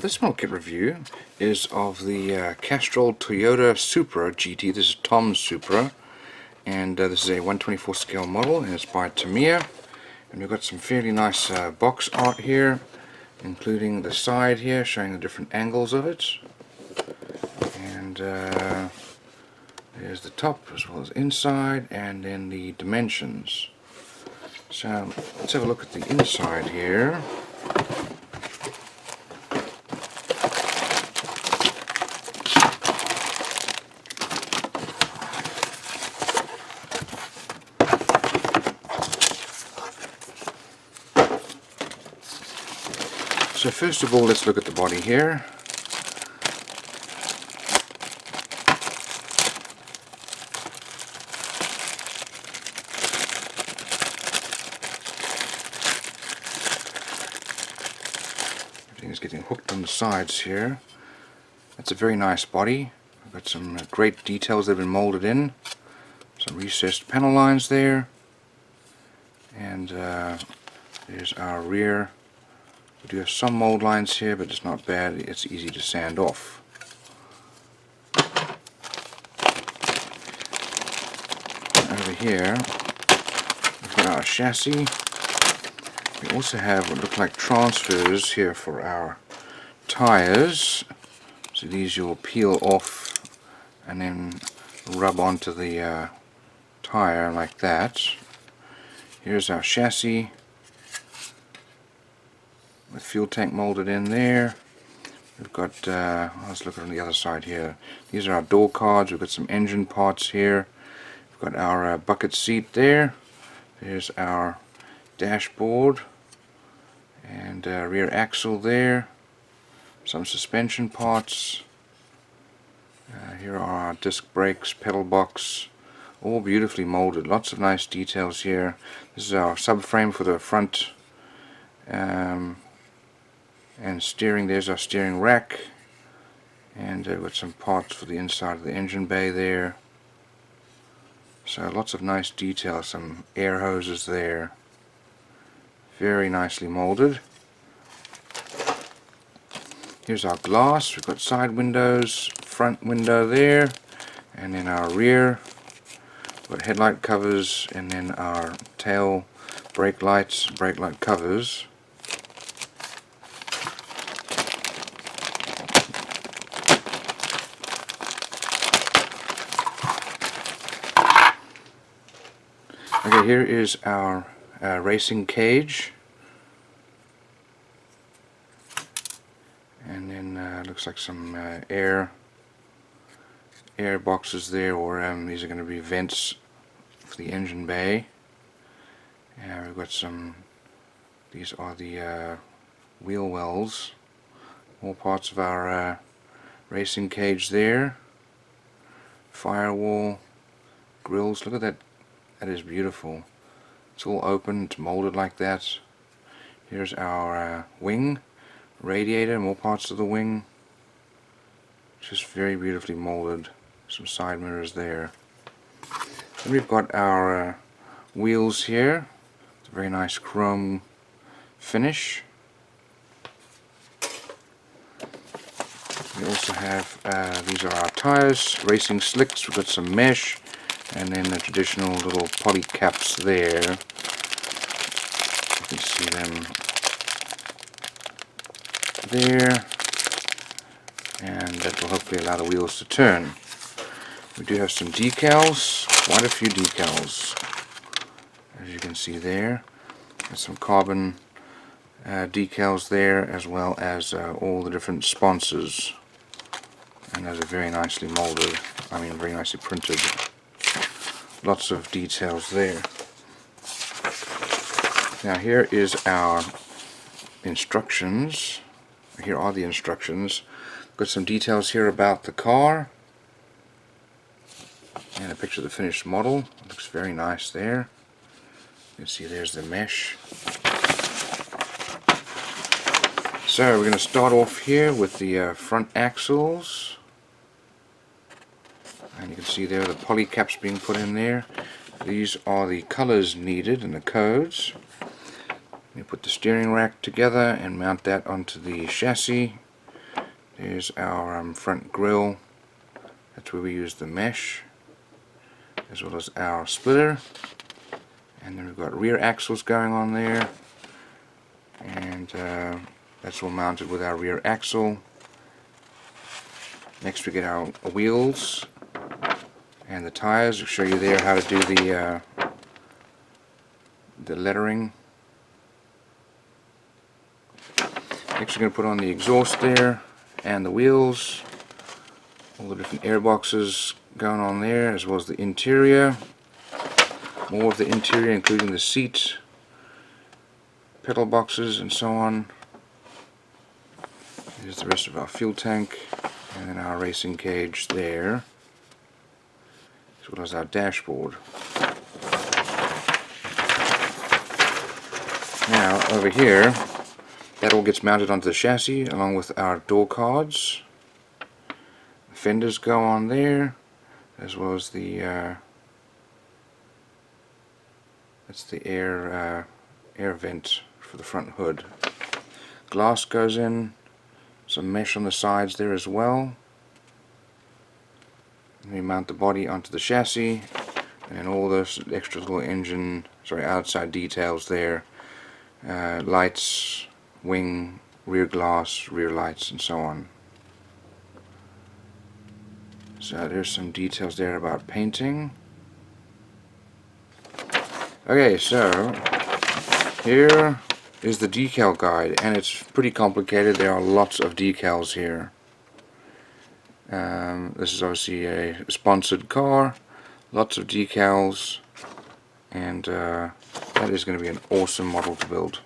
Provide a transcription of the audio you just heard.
This model kit review is of the Castrol Toyota Supra GT. This is Tom's Supra, and this is a 124 scale model, and it's by Tamiya. And we've got some fairly nice box art here, including the side here showing the different angles of it. And there's the top as well as inside, and then the dimensions. So let's have a look at the inside here. So first of all, let's look at the body here. Everything is getting hooked on the sides here. That's a very nice body. I've got some great details that have been molded in. Some recessed panel lines there. And there's our rear. We do have some mold lines here, but it's not bad. It's easy to sand off. Over here, we've got our chassis. We also have what look like transfers here for our tires. So these you'll peel off and then rub onto the tire like that. Here's our chassis with fuel tank molded in there. We've got, let's look at on the other side here. These are our door cards. We've got some engine parts here. We've got our bucket seat there. There's our dashboard and rear axle there. Some suspension parts. Here are our disc brakes, pedal box, all beautifully molded. Lots of nice details here. This is our subframe for the front and steering. There's our steering rack, and we've got some parts for the inside of the engine bay there. So lots of nice details, some air hoses there, very nicely molded. Here's our glass. We've got side windows, front window there, and then our rear. We've got headlight covers, and then our tail brake lights, brake light covers. Okay, here is our racing cage, and then looks like some air boxes there, or these are going to be vents for the engine bay. And we've got some, these are the wheel wells, all parts of our racing cage there. Firewall, grills, look at that. That is beautiful. It's all open, it's molded like that. Here's our wing, radiator, more parts of the wing. Just very beautifully molded. Some side mirrors there. And we've got our wheels here. It's a very nice chrome finish. We also have, these are our tires, racing slicks. We've got some mesh, and then the traditional little poly caps there. You can see them there, and that will hopefully allow the wheels to turn. We do have some decals, quite a few decals, as you can see there. There's some carbon decals there, as well as all the different sponsors, and those are very nicely molded, very nicely printed. Lots of details there. Now here is our instructions. Here are the instructions. Got some details here about the car, and a picture of the finished model. It looks very nice there. You can see there's the mesh. So we're going to start off here with the front axles. And you can see there the poly caps being put in there. These are the colors needed and the codes. You put the steering rack together and mount that onto the chassis. There's our front grille. That's where we use the mesh, as well as our splitter. And then we've got rear axles going on there, and that's all mounted with our rear axle. Next we get our wheels and the tires. I'll show you there how to do the lettering. Next we're going to put on the exhaust there and the wheels, all the different air boxes going on there, as well as the interior. More of the interior, including the seat, pedal boxes and so on. Here's the rest of our fuel tank, and then our racing cage there, as well as our dashboard. Now over here, that all gets mounted onto the chassis along with our door cards. The fenders go on there, as well as the that's the air vent for the front hood. Glass goes in, some mesh on the sides there as well. And we mount the body onto the chassis, and all those extra little outside details there, lights, wing, rear glass, rear lights, and so on. So there's some details there about painting. Okay, so here is the decal guide, and it's pretty complicated. There are lots of decals here. This is obviously a sponsored car, lots of decals, and that is going to be an awesome model to build.